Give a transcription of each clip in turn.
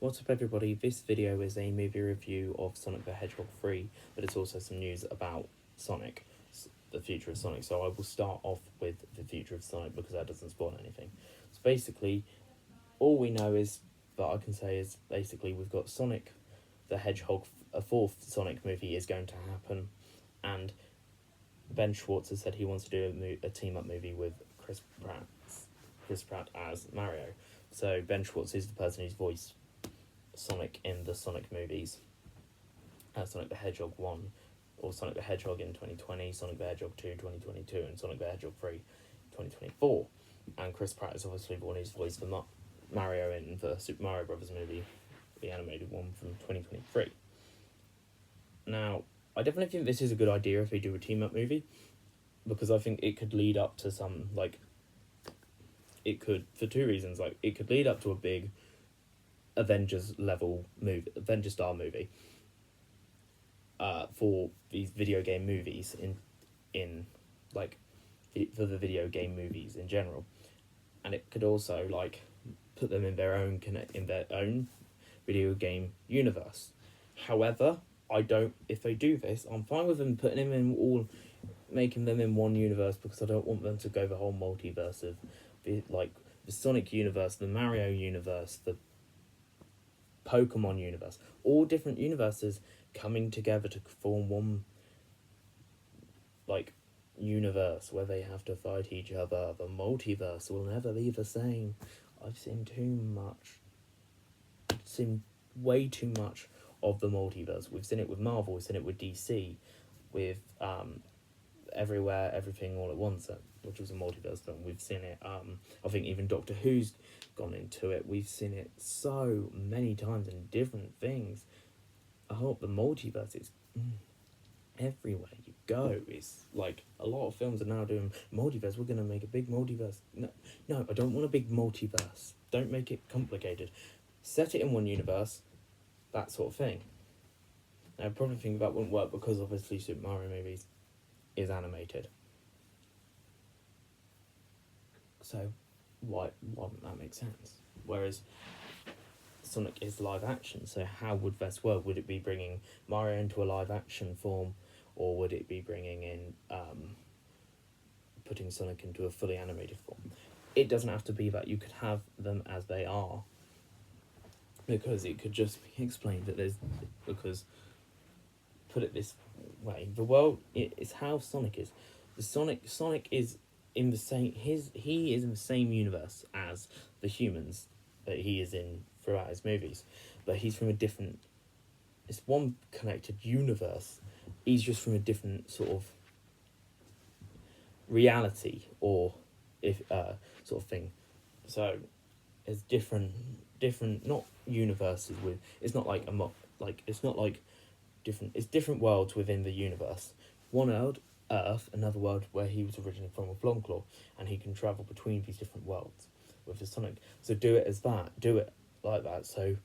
What's up everybody, this video is a movie review of Sonic the Hedgehog 3, but it's also some news about Sonic, the future of Sonic. So I will start off with the future of Sonic because that doesn't spoil anything. So basically, all we know is, that I can say is, basically we've got Sonic the Hedgehog, a fourth Sonic movie is going to happen, and Ben Schwartz has said he wants to do a team-up movie with Chris Pratt as Mario. So Ben Schwartz is the person who's voiced Sonic in the Sonic movies, Sonic the Hedgehog 1, or Sonic the Hedgehog in 2020, Sonic the Hedgehog 2 2022, and Sonic the Hedgehog 3 2024. And Chris Pratt is obviously the one who's voiced the Mario in the Super Mario Brothers movie, the animated one from 2023. Now, I definitely think this is a good idea if they do a team-up movie, because I think it could lead up to some, it could, for two reasons, it could lead up to a big Avengers style movie, for these video game movies for the video game movies in general, and it could also put them in their own video game universe. However, if they do this, I'm fine with them putting them making them in one universe, because I don't want them to go the whole multiverse of the Sonic universe, the Mario universe, the Pokemon universe, all different universes coming together to form one universe where they have to fight each other. The multiverse will never be the same. I've seen way too much of the multiverse. We've seen it with Marvel, we've seen it with DC, with Everywhere, Everything, All at Once, which was a multiverse film. We've seen it, I think even Doctor Who's gone into it. We've seen it so many times in different things. I hope the multiverse is everywhere you go. It's a lot of films are now doing multiverse. We're going to make a big multiverse. No, I don't want a big multiverse. Don't make it complicated. Set it in one universe, that sort of thing. Now, I probably think that wouldn't work because obviously Super Mario movies is animated. So why wouldn't that make sense? Whereas Sonic is live action, so how would this work? Would it be bringing Mario into a live action form, or would it be bringing in putting Sonic into a fully animated form? It doesn't have to be that. You could have them as they are, because it could just be explained that put it this way, the world is how Sonic is. Sonic is in the same he is in the same universe as the humans that he is in throughout his movies, but he's from a different. It's one connected universe. He's just from a different sort of reality, or if sort of thing. So it's different not universes with. It's not it's not different. It's different worlds within the universe. One world, Earth, another world where he was originally from with Longclaw, and he can travel between these different worlds with his Sonic. So do it as that. Do it like that. So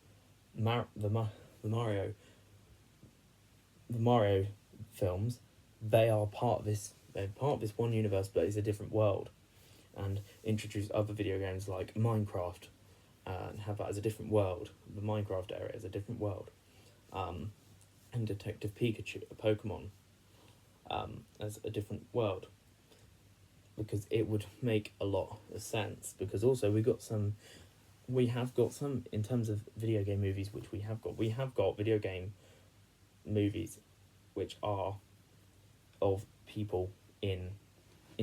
the Mario films, they are part of this. They're part of this one universe, but it's a different world. And introduce other video games like Minecraft, and have that as a different world. The Minecraft area is a different world. And Detective Pikachu, a Pokemon, as a different world, because it would make a lot of sense. Because also we have got some in terms of video game movies, which we have got video game movies which are of people in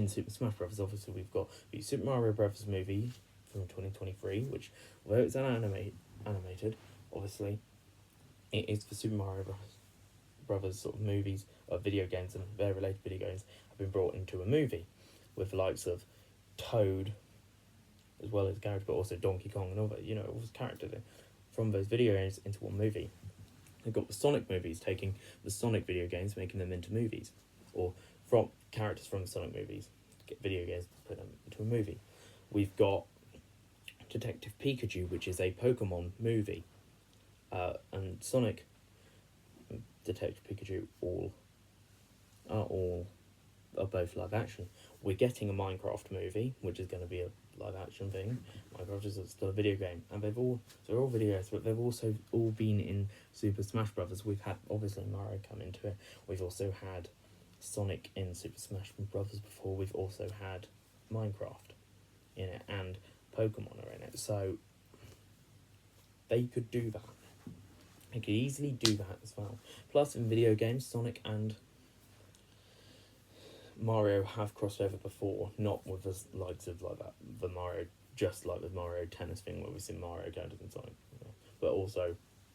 Super Smash Bros. Obviously we've got the Super Mario Bros. Movie from 2023, which, although it's animated, obviously it is for Super Mario Brothers sort of movies, video games, and their related video games have been brought into a movie, with the likes of Toad, as well as characters, but also Donkey Kong and all that, all those characters from those video games into one movie. They've got the Sonic movies, taking the Sonic video games, making them into movies, or from characters from the Sonic movies, get video games, put them into a movie. We've got Detective Pikachu, which is a Pokemon movie, and Sonic, Detective Pikachu, are both live action. We're getting a Minecraft movie, which is going to be live action thing. Minecraft is still a video game, and they're all videos, but they've also all been in Super Smash Brothers. We've had obviously Mario come into it. We've also had Sonic in Super Smash Brothers before. We've also had Minecraft in it, and Pokemon are in it. So they could do that. They could easily do that as well. Plus, in video games, Sonic and Mario have crossed over before, not with the likes of like that, the Mario, just like the Mario Tennis thing where we've seen Mario go to Sonic, but also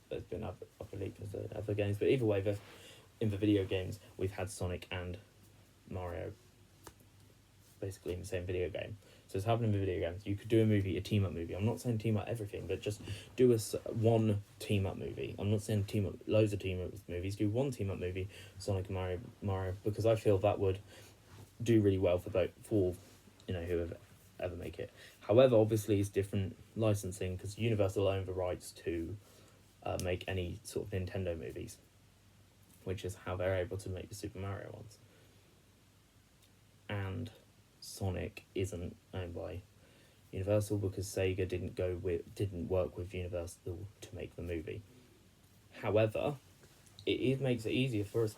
there's been other games. But either way, in the video games, we've had Sonic and Mario basically in the same video game. So it's happening with video games. You could do a team-up movie. I'm not saying team-up everything, but just do one team-up movie. I'm not saying team-up loads of team-up movies. Do one team-up movie, Sonic and Mario, because I feel that would do really well for whoever ever make it. However, obviously it's different licensing because Universal own the rights to make any sort of Nintendo movies, which is how they're able to make the Super Mario ones. And Sonic isn't owned by Universal because Sega didn't work with Universal to make the movie. However, it makes it easier for us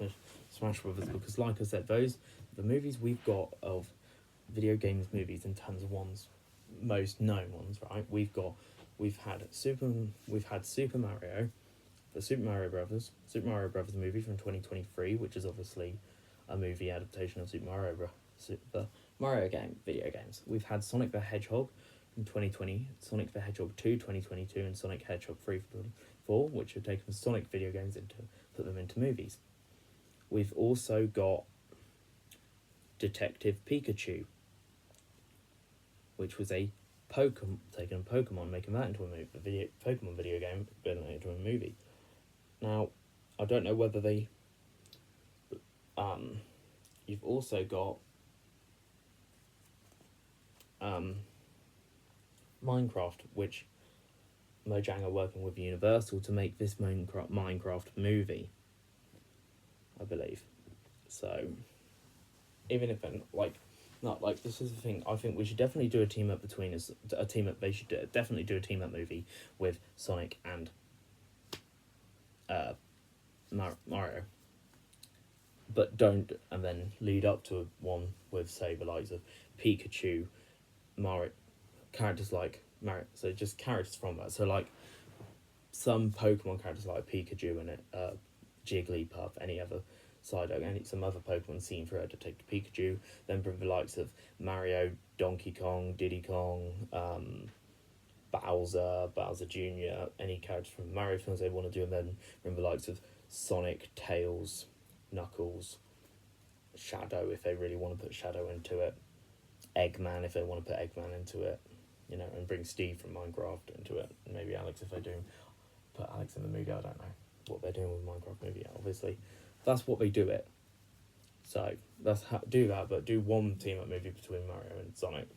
Smash Brothers because, like I said, the movies we've got of video games movies in terms of most known ones, right? We've had Super Mario, the Super Mario Brothers movie from 2023, which is obviously a movie adaptation of the Mario video games. We've had Sonic the Hedgehog from 2020, Sonic the Hedgehog 2 2022, and Sonic Hedgehog 3 4, which have taken Sonic video games put them into movies. We've also got Detective Pikachu, which was a Pokemon, making that into a movie, Pokemon video game, putting it into a movie. Now, I don't know whether they. You've also got Minecraft, which Mojang are working with Universal to make this Minecraft movie, I believe. So, even if this is the thing, I think we should definitely do a team up between us. They should definitely do a team up movie with Sonic and Mario. But don't, and then lead up to one with, say, the likes of Pikachu, Mario, characters like Mario. So just characters from that. So like some Pokemon characters like Pikachu and Jigglypuff, any other some other Pokemon seen for her to take to Pikachu. Then bring the likes of Mario, Donkey Kong, Diddy Kong, Bowser Jr., any characters from Mario films they want to do, and then bring the likes of Sonic, Tails, Knuckles, Shadow if they really want to put Shadow into it, Eggman if they want to put Eggman into it, and bring Steve from Minecraft into it, and maybe Alex if they do put Alex in the movie. I don't know what they're doing with Minecraft movie yet, obviously. That's what they do it. So do that, but do one team up movie between Mario and Sonic.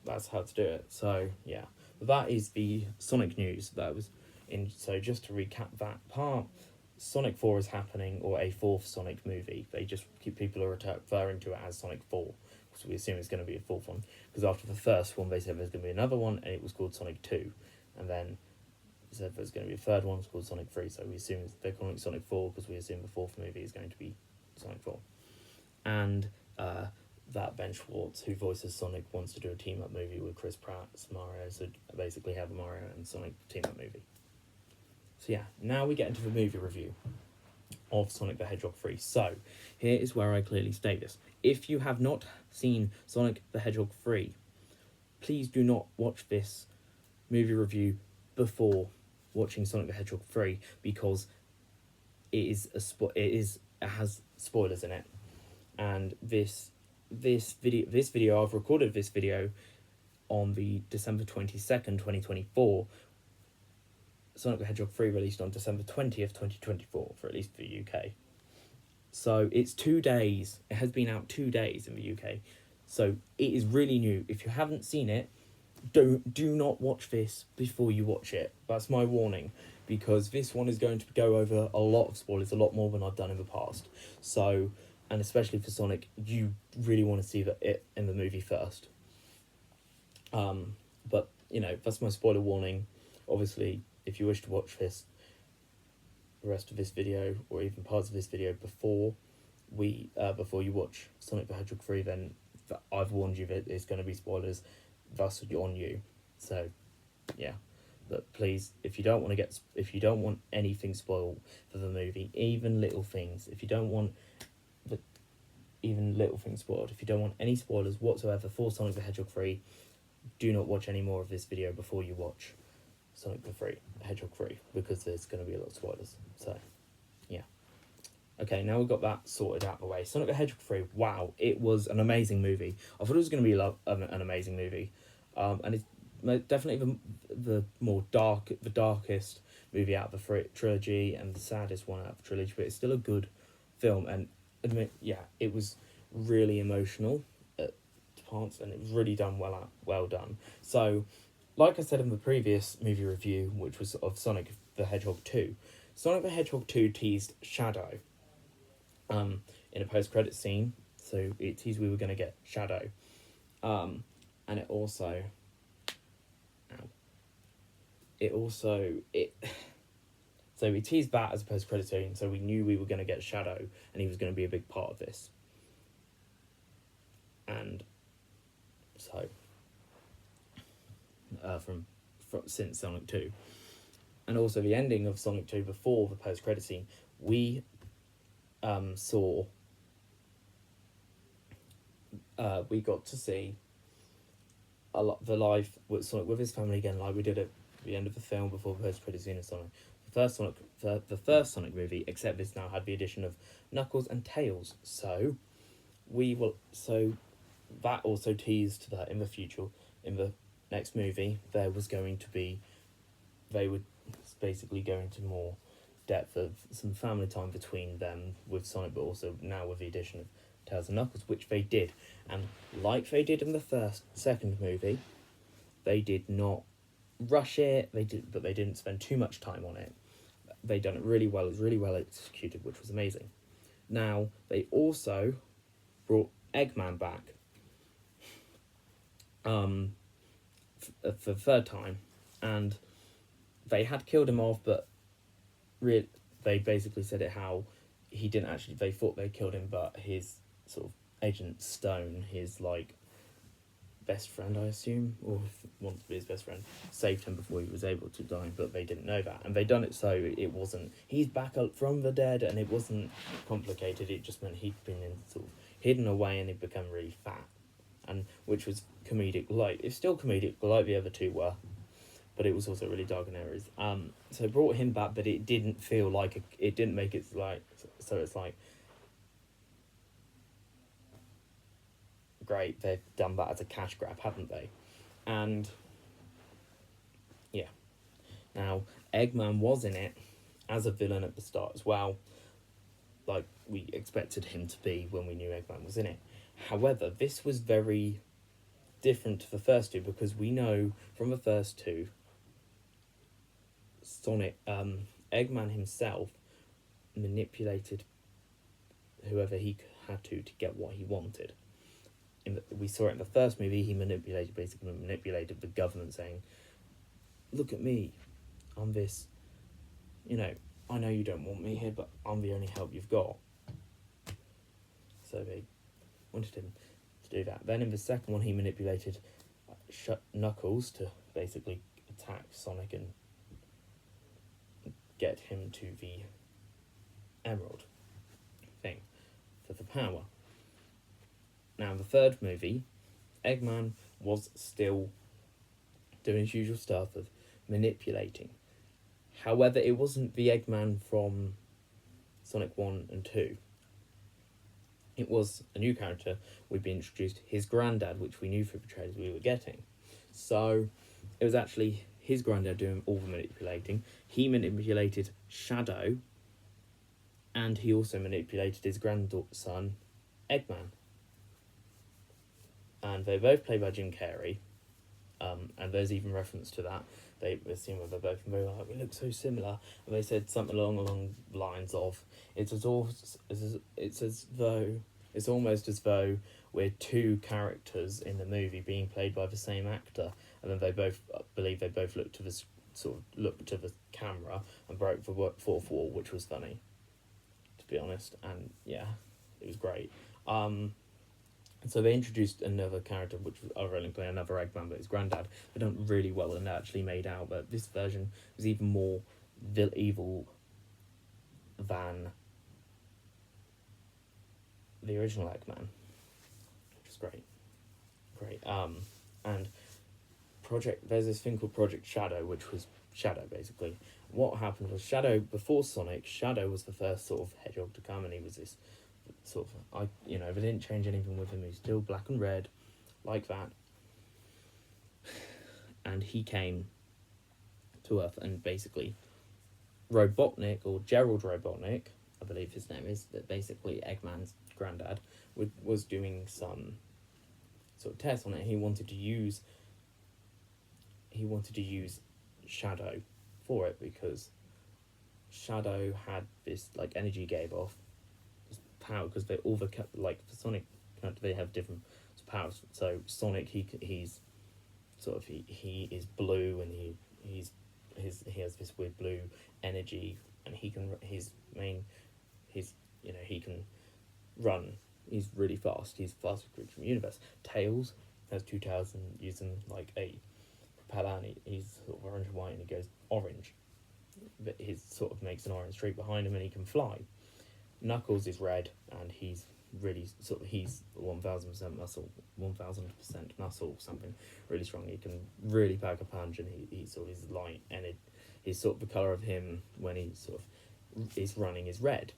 That's how to do it. So yeah, but that is the Sonic news that was in. So just to recap that part, Sonic 4 is happening, or a fourth Sonic movie. People are referring to it as Sonic 4, so we assume it's going to be a fourth one. Because after the first one, they said there's going to be another one, and it was called Sonic 2, and then said there's going to be a third one, it's called Sonic 3. So we assume they're calling it Sonic 4 because we assume the fourth movie is going to be Sonic 4, and that Ben Schwartz, who voices Sonic, wants to do a team up movie with Chris Pratt's Mario. So basically, have a Mario and Sonic team up movie. So yeah, now we get into the movie review of Sonic the Hedgehog 3. So, here is where I clearly state this. If you have not seen Sonic the Hedgehog 3, please do not watch this movie review before watching Sonic the Hedgehog 3, because it has spoilers in it. And this video, I've recorded this video on the December 22nd, 2024. Sonic the Hedgehog 3 released on December 20th, 2024, for at least the UK. So it's 2 days. It has been out 2 days in the UK. So it is really new. If you haven't seen it, do not watch this before you watch it. That's my warning, because this one is going to go over a lot of spoilers, a lot more than I've done in the past. So, and especially for Sonic, you really want to see it in the movie first. But, that's my spoiler warning. Obviously, if you wish to watch the rest of this video, or even parts of this video before you watch Sonic the Hedgehog 3, then I've warned you that it's going to be spoilers, thus on you. So, yeah. But please, if you don't want anything spoiled for the movie, even little things, if you don't want any spoilers whatsoever for Sonic the Hedgehog 3, do not watch any more of this video before you watch Sonic the Hedgehog 3, because there's going to be a lot of spoilers. So, yeah. Okay, now we've got that sorted out of the way. Sonic the Hedgehog 3, wow, it was an amazing movie. I thought it was going to be an amazing movie. And it's definitely the darkest movie out of the trilogy, and the saddest one out of the trilogy, but it's still a good film. And it was really emotional at parts, and it was really well done. So, like I said in the previous movie review, which was of Sonic the Hedgehog 2, Sonic the Hedgehog 2 teased Shadow in a post-credit scene. So it teased we were going to get Shadow. And it also... So we teased that as a post-credit scene, so we knew we were going to get Shadow, and he was going to be a big part of this. And so... from since Sonic 2. And also the ending of Sonic 2 before the post-credit scene, we we got to see a lot the life with Sonic with his family again, like we did at the end of the film before the post-credit scene of Sonic. The first Sonic movie, except this now had the addition of Knuckles and Tails. So that also teased that in the future, in the next movie, they would basically go into more depth of some family time between them with Sonic, but also now with the addition of Tails and Knuckles, which they did. And like they did in the second movie, they did not rush it, but they didn't spend too much time on it. They done it really well. It was really well executed, which was amazing. Now, they also brought Eggman back for the third time, and they had killed him off, but they basically said it how he didn't actually. They thought they killed him, but his sort of Agent Stone, his best friend, I assume, or wants to be his best friend, saved him before he was able to die, but they didn't know that, and they done it so it wasn't he's back up from the dead, and it wasn't complicated. It just meant he'd been hidden away, and he'd become really fat, and which was comedic light. It's still comedic like the other two were, but it was also really dark in areas. So it brought him back, but it didn't feel like it didn't make it so it's great, they've done that as a cash grab, haven't they? And yeah, now Eggman was in it as a villain at the start as well, like we expected him to be when we knew Eggman was in it. However, this was very different to the first two, because we know from the first two, Eggman himself manipulated whoever he had to get what he wanted. We saw it in the first movie. He basically manipulated the government, saying, "Look at me, I'm this. I know you don't want me here, but I'm the only help you've got." So they wanted him to do that. Then in the second one, he manipulated Knuckles to basically attack Sonic and get him to the Emerald thing for the power. Now, in the third movie, Eggman was still doing his usual stuff of manipulating. However, it wasn't the Eggman from Sonic 1 and 2. It was a new character. We'd been introduced, his granddad, which we knew through the trailers we were getting. So, it was actually his granddad doing all the manipulating. He manipulated Shadow, and he also manipulated his grandson, Eggman. And they both played by Jim Carrey, and there's even reference to that. They assume they're both very like, we look so similar, and they said something along the lines of, it's as though It's almost as though we're two characters in the movie being played by the same actor, and then they both believe they both looked to the camera and broke the fourth wall, which was funny, to be honest. And yeah, it was great. So they introduced another character, which was ironically another Eggman, but his granddad. They done really well and actually made out, but this version was even more evil than the original Eggman, which is great. And there's this thing called Project Shadow, which was Shadow, basically. What happened was before Sonic, Shadow was the first sort of hedgehog to come, and he was this sort of, they didn't change anything with him. He's still black and red, like that. And he came to Earth, and basically Robotnik, or Gerald Robotnik, I believe his name is, that basically Eggman's granddad, was doing some sort of test on it. He wanted to use Shadow for it, because Shadow had this like energy gave off this power, because they all for Sonic, they have different powers. So Sonic, he is blue, and he has this weird blue energy, and he can run. He's really fast. He's the fastest creature in the universe. Tails has two tails and using like a propeller, and he's sort of orange and white, and he goes orange. But his sort of makes an orange streak behind him, and he can fly. Knuckles is red, and he's really he's 1000% muscle, 1000% muscle, something really strong. He can really pack a punch, and he sort of is light, and he's sort of the colour of him when he sort of is running is red.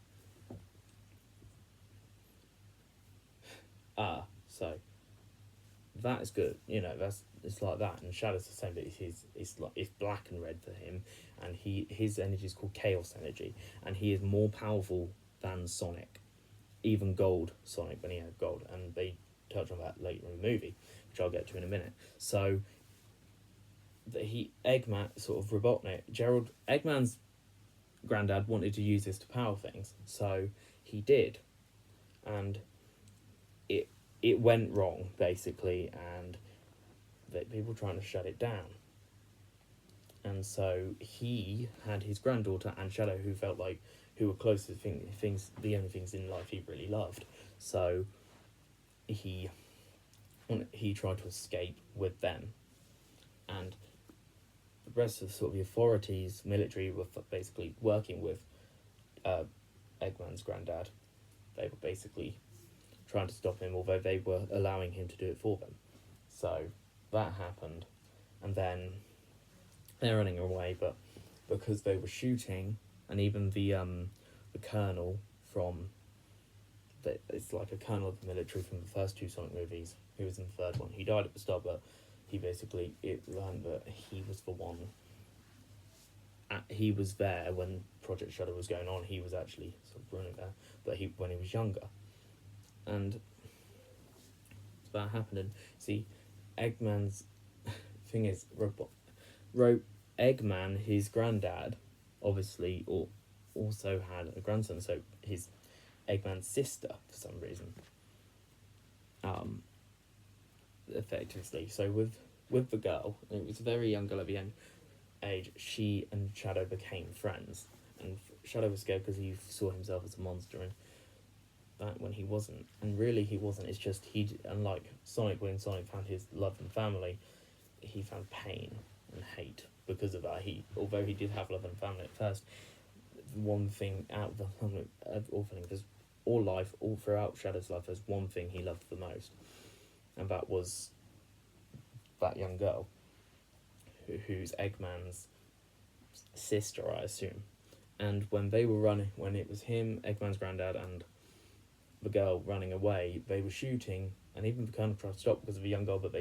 So that is good. It's like that. And Shadow's the same, but it's black and red for him, and his energy is called Chaos Energy, and he is more powerful than Sonic, even Gold Sonic when he had gold, and they touch on that later in the movie, which I'll get to in a minute. So Eggman's granddad wanted to use this to power things, so he did, and it went wrong, basically, and people were trying to shut it down. And so he had his granddaughter and Shadow, who were close to the only things in life he really loved. So he tried to escape with them, and the rest of the authorities, military, were basically working with Eggman's granddad. They were basically trying to stop him, although they were allowing him to do it for them. So that happened, and then they're running away, but because they were shooting, and even the colonel it's like a colonel of the military from the first two Sonic movies, who was in the third one. He died at the start, but it learned that he was the one. He was there when Project Shadow was going on. He was actually sort of running there, but when he was younger. And that happened. And see, Eggman's thing is, Eggman, his granddad, obviously, also had a grandson. So his Eggman's sister, for some reason, effectively. So with the girl, it was a very young girl at the age. She and Shadow became friends, and Shadow was scared because he saw himself as a monster, and that when he wasn't, and really he wasn't. It's just unlike Sonic, when Sonic found his love and family, he found pain and hate because of that. Although he did have love and family at first, one thing out of all things, all throughout Shadow's life, there's one thing he loved the most, and that was that young girl, who's Eggman's sister, I assume. And when they were running, when it was him, Eggman's granddad, and the girl running away, they were shooting, and even the colonel tried to stop because of a young girl, but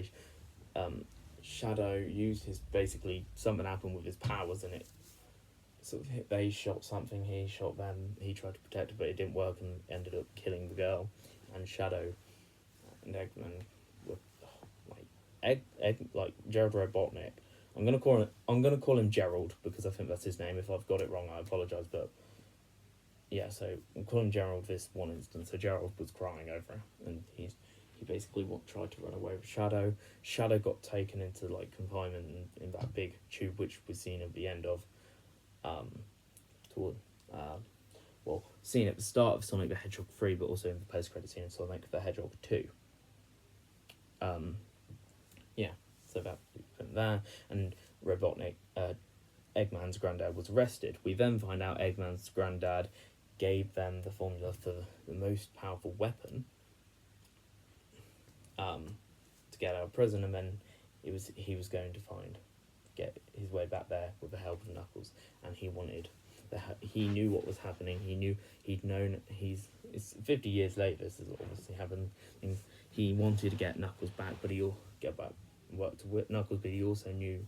Shadow used basically something happened with his powers, and it sort of they shot something, he shot them, he tried to protect her, but it didn't work, and ended up killing the girl. And Shadow and Eggman were like Gerald Robotnik. I'm gonna call him Gerald because I think that's his name. If I've got it wrong, I apologise, but yeah, so I'm calling Gerald this one instance. So Gerald was crying over it, and he basically tried to run away with Shadow. Shadow got taken into like confinement in that big tube, which we've seen at the end of, toward, seen at the start of Sonic the Hedgehog 3, but also in the post credit scene of Sonic the Hedgehog 2. Yeah, so that went there, and Robotnik, Eggman's granddad was arrested. We then find out Eggman's granddad gave them the formula for the most powerful weapon, to get out of prison, and then he was going to get his way back there with the help of Knuckles, and he knew what was happening. It's 50 years later. This has obviously happened. He wanted to get Knuckles back, but worked with Knuckles, but he also known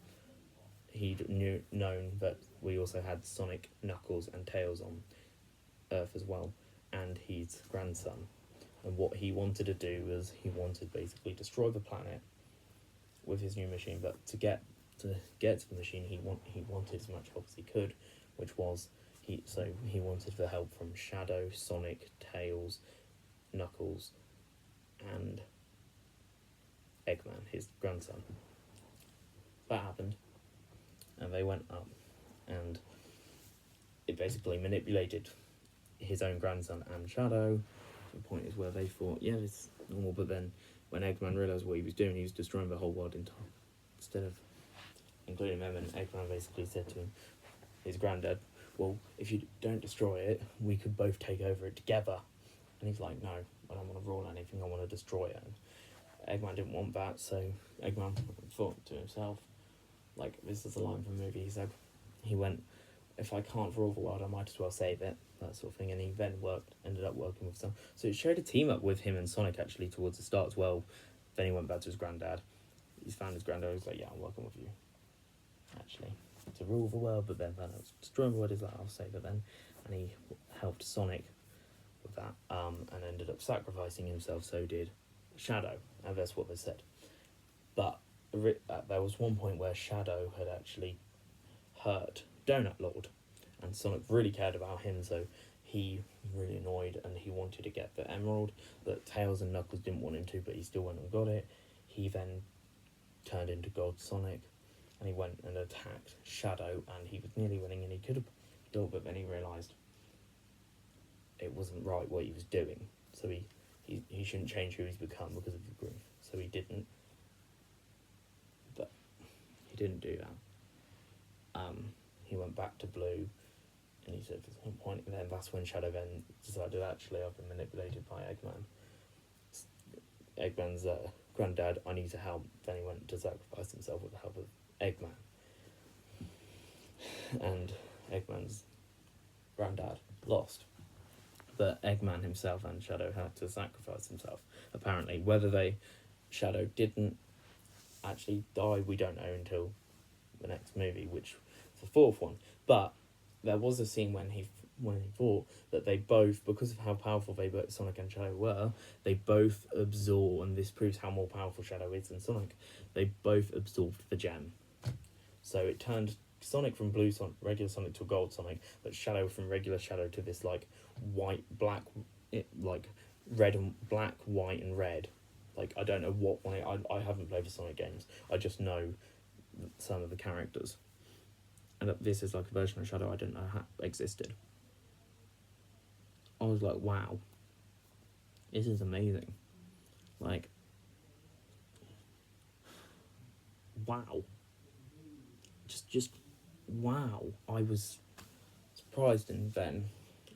that we also had Sonic, Knuckles, and Tails on Earth as well, and his grandson. And what he wanted to do was he wanted basically destroy the planet with his new machine, but to get to the machine, he wanted as much help as he could, which was he wanted the help from Shadow, Sonic, Tails, Knuckles, and Eggman, his grandson. That happened, and they went up, and it basically manipulated his own grandson and Shadow. The point is where they thought, yeah, it's normal, but then when Eggman realised what he was doing, he was destroying the whole world instead of including them, and Eggman basically said to his granddad, well, if you don't destroy it, we could both take over it together. And he's like, no, I don't want to rule anything, I want to destroy it. And Eggman didn't want that, so Eggman thought to himself, like, this is a line from the movie, he went, if I can't rule the world, I might as well save it, that sort of thing. And he then ended up working with some. So it showed a team up with him and Sonic actually towards the start as well. Then he went back to his granddad. He's found his granddad. He's like, yeah, I'm working with you, actually, to rule the world. But then I was destroying the world. He's like, I'll save it then. And he helped Sonic with that, and ended up sacrificing himself. So did Shadow, and that's what they said. But there was one point where Shadow had actually hurt Donut Lord, and Sonic really cared about him, so he really annoyed, and he wanted to get the emerald that Tails and Knuckles didn't want him to, but he still went and got it. He then turned into God Sonic, and he went and attacked Shadow, and he was nearly winning, and he could have done it, but then he realised it wasn't right what he was doing, so he shouldn't change who he's become because of the grief, so he didn't. But he didn't do that. He went back to blue, and he said there's no point, and then that's when Shadow then decided, actually, I've been manipulated by Eggman's granddad, I need to help. Then he went to sacrifice himself with the help of Eggman, and Eggman's granddad lost, but Eggman himself and Shadow had to sacrifice himself, apparently. Whether Shadow didn't actually die, we don't know until the next movie, which is the fourth one. But there was a scene when he thought that they both, because of how powerful Sonic and Shadow were, they both absorb, and this proves how more powerful Shadow is than Sonic, they both absorbed the gem. So it turned Sonic from blue Sonic, regular Sonic, to gold Sonic, but Shadow from regular Shadow to this like white, black, like red and black, white and red. Like, I don't know what one I haven't played the Sonic games. I just know some of the characters. And this is like a version of Shadow I didn't know existed. I was like, wow, this is amazing. Like, wow. Just wow. I was surprised, and then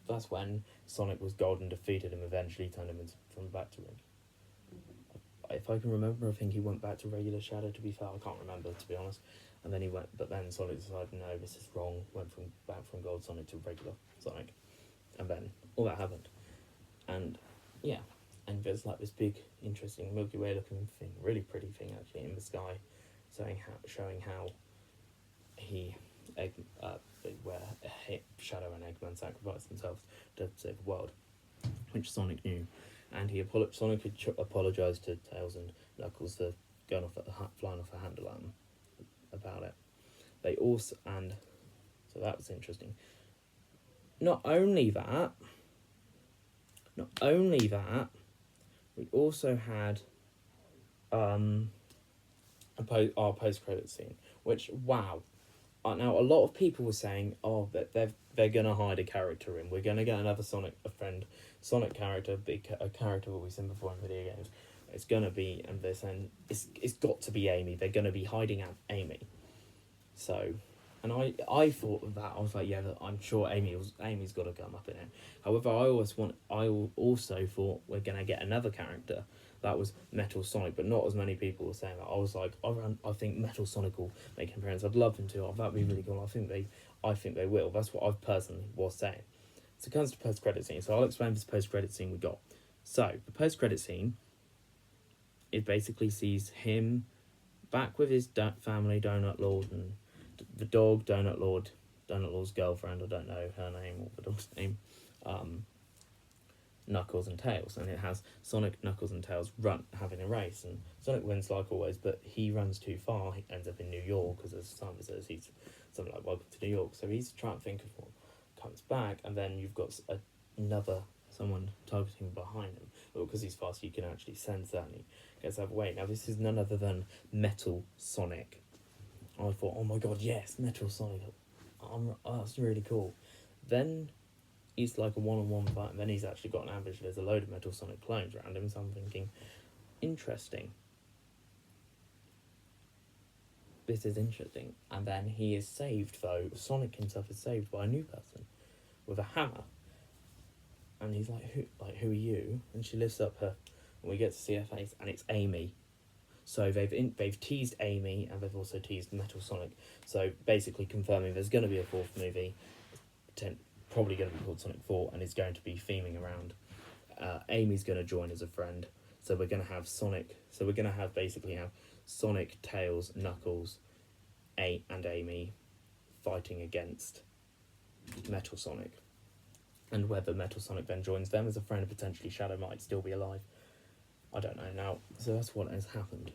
that's when Sonic was gold and defeated him, eventually turned him from back to red. If I can remember, I think he went back to regular Shadow, to be fair. I can't remember, to be honest. And then but then Sonic decided, no, this is wrong, went back from Gold Sonic to regular Sonic. And then all that happened. And, yeah. And there's like this big, interesting Milky Way looking thing, really pretty thing actually, in the sky, showing how where Shadow and Eggman sacrificed themselves to save the world, which Sonic knew. And Sonic had apologised to Tails and Knuckles for flying off the handle at them about it. They also, and so that was interesting. not only that, we also had our post-credit scene, which, wow. Now, a lot of people were saying, oh, that they're going to hide a character in. We're going to get another Sonic character, a character that we've seen before in video games. It's going to be, and they're saying, it's got to be Amy. They're going to be hiding out Amy. So, and I thought of that. I was like, yeah, I'm sure Amy's got to come up in it. However, I also thought we're going to get another character. That was Metal Sonic, but not as many people were saying that. I was like, I think Metal Sonic will make an appearance. I'd love him to. Oh, that'd be really cool. I think they will. That's what I personally was saying. So it comes to post-credit scene. So I'll explain this post-credit scene we got. So the post-credit scene, it basically sees him back with his family, Donut Lord, and the dog, Donut Lord's girlfriend. I don't know her name or the dog's name. Knuckles and Tails, and it has Sonic, Knuckles and Tails having a race, and Sonic wins like always, but he runs too far. He ends up in New York because as Simon says, he's something like welcome to New York. So he's trying to think of what comes back, and then you've got someone targeting behind him, but because he's fast, you can actually sense that, and he gets out of the way. Now this is none other than Metal Sonic. I thought, oh my god, yes, Metal Sonic. That's really cool. Then he's like a one-on-one fight, and then he's actually got an ambush. There's a load of Metal Sonic clones around him, so I'm thinking, interesting. This is interesting. And then he is saved, though. Sonic himself is saved by a new person with a hammer. And he's like, who are you? And she lifts up her, and we get to see her face, and it's Amy. So they've teased Amy, and they've also teased Metal Sonic. So basically confirming there's going to be a fourth movie, probably going to be called Sonic 4, and it's going to be theming around. Amy's going to join as a friend, so we're going to have Sonic. So we're going to have Sonic, Tails, Knuckles, and Amy fighting against Metal Sonic. And whether Metal Sonic then joins them as a friend, potentially Shadow might still be alive. I don't know now. So that's what has happened.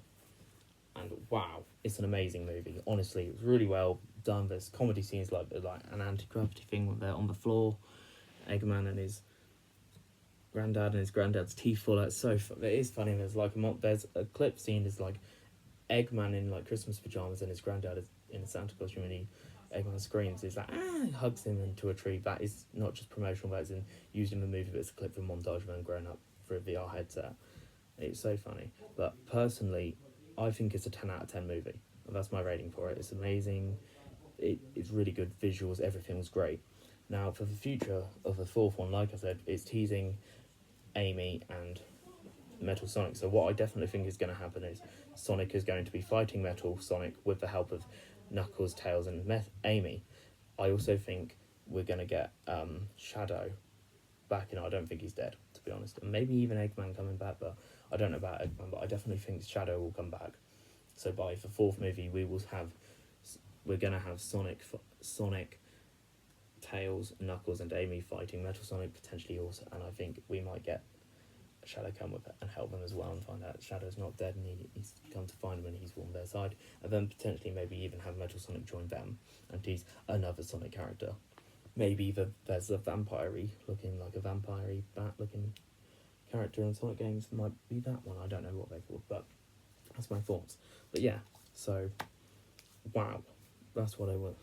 And wow, it's an amazing movie. Honestly, it was really well done. There's comedy scenes like an anti-gravity thing when they're on the floor. Eggman and his granddad and his granddad's teeth fall out. It's so fun. It is funny. There's a clip scene is like Eggman in like Christmas pajamas and his granddad is in a Santa costume, and Eggman screams. He's like, hugs him into a tree. That is not just promotional. That is used in the movie. But it's a clip from montage of them growing up for a VR headset. It's so funny. But personally, I think it's a 10 out of 10 movie. And that's my rating for it. It's amazing. It's really good visuals. Everything's great. Now, for the future of the fourth one, like I said, it's teasing Amy and Metal Sonic. So what I definitely think is going to happen is Sonic is going to be fighting Metal Sonic with the help of Knuckles, Tails, and Amy. I also think we're going to get Shadow back. I don't think he's dead, to be honest. And maybe even Eggman coming back, but I don't know about Eggman, but I definitely think Shadow will come back. So by the fourth movie, we're going to have Sonic, Tails, Knuckles, and Amy fighting Metal Sonic, potentially also, and I think we might get Shadow come with it and help them as well, and find out Shadow's not dead and he's come to find them and he's on their side, and then potentially maybe even have Metal Sonic join them and tease another Sonic character. Maybe there's a vampire-y looking, like a vampire-y bat-looking character in Sonic games. Might be that one. I don't know what they're called, but that's my thoughts. But yeah, so wow, that's what I wanted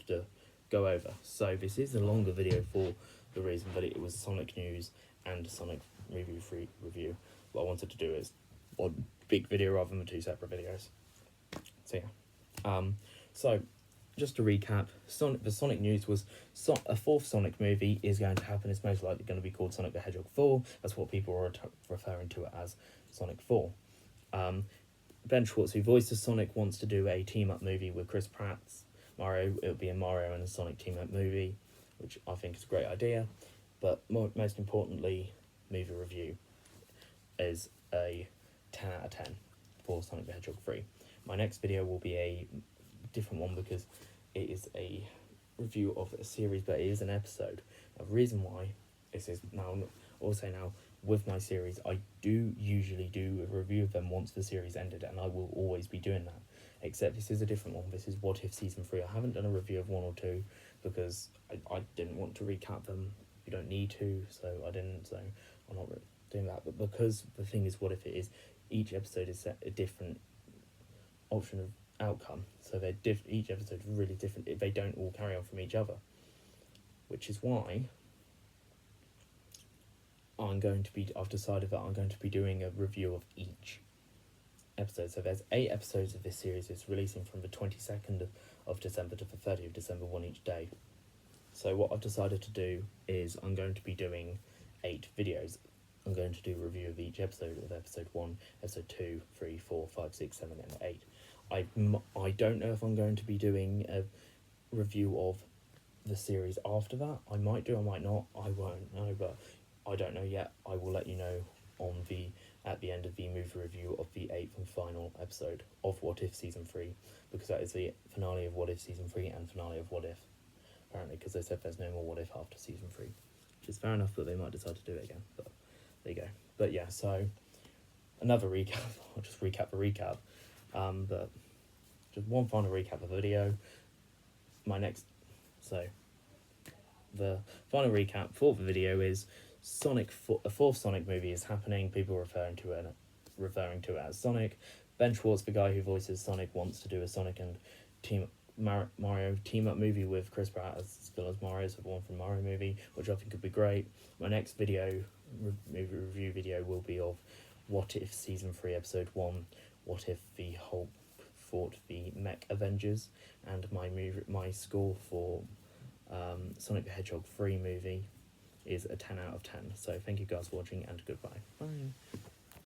to go over. So this is a longer video for the reason that it was Sonic news and Sonic review. What I wanted to do is one big video rather than two separate videos. So yeah, so just to recap, the Sonic news was a fourth Sonic movie is going to happen. It's most likely going to be called Sonic the Hedgehog 4. That's what people are referring to it as, Sonic 4. Ben Schwartz, who voices Sonic, wants to do a team-up movie with Chris Pratt's Mario. It would be a Mario and a Sonic team-up movie, which I think is a great idea. But most importantly, movie review is a 10 out of 10 for Sonic the Hedgehog 3. My next video will be a different one because it is a review of a series, but it is an episode. Now, the reason why this is now with my series, I do usually do a review of them once the series ended, and I will always be doing that. except this is a different one. This is What If Season 3. I haven't done a review of 1 or 2 because I didn't want to recap them. You don't need to, so I didn't, so I'm not doing that. But because the thing is, what if it is, each episode is set a different option of outcome, so they're each episode is really different. They don't all carry on from each other, which is why I've decided that I'm going to be doing a review of each episode. So there's 8 episodes of this series. It's releasing from the 22nd of December to the 30th of December, one each day. So what I've decided to do is I'm going to be doing 8 videos. I'm going to do a review of each episode of episode 1, episode 2, 3, 4, 5, 6, 7, and 8. I don't know if I'm going to be doing a review of the series after that. I might do, I might not. I won't know, but I don't know yet. I will let you know at the end of the movie review of the 8th and final episode of What If Season 3, because that is the finale of What If Season 3 and finale of What If, apparently, because they said there's no more What If after Season 3, which is fair enough that they might decide to do it again, but there you go. But yeah, so another recap. I'll just recap the recap, but just one final recap of the video. The final recap for the video is a 4th Sonic movie is happening. People referring to it as Sonic. Ben Schwartz, the guy who voices Sonic, wants to do a Sonic and Mario team-up movie with Chris Pratt as still as Mario, so the one from Mario movie, which I think could be great. My next movie review video will be of What If Season 3 Episode 1, What If the Hulk fought the Mech Avengers, and my score for Sonic the Hedgehog 3 movie is a 10 out of 10. So thank you guys for watching, and goodbye. Bye.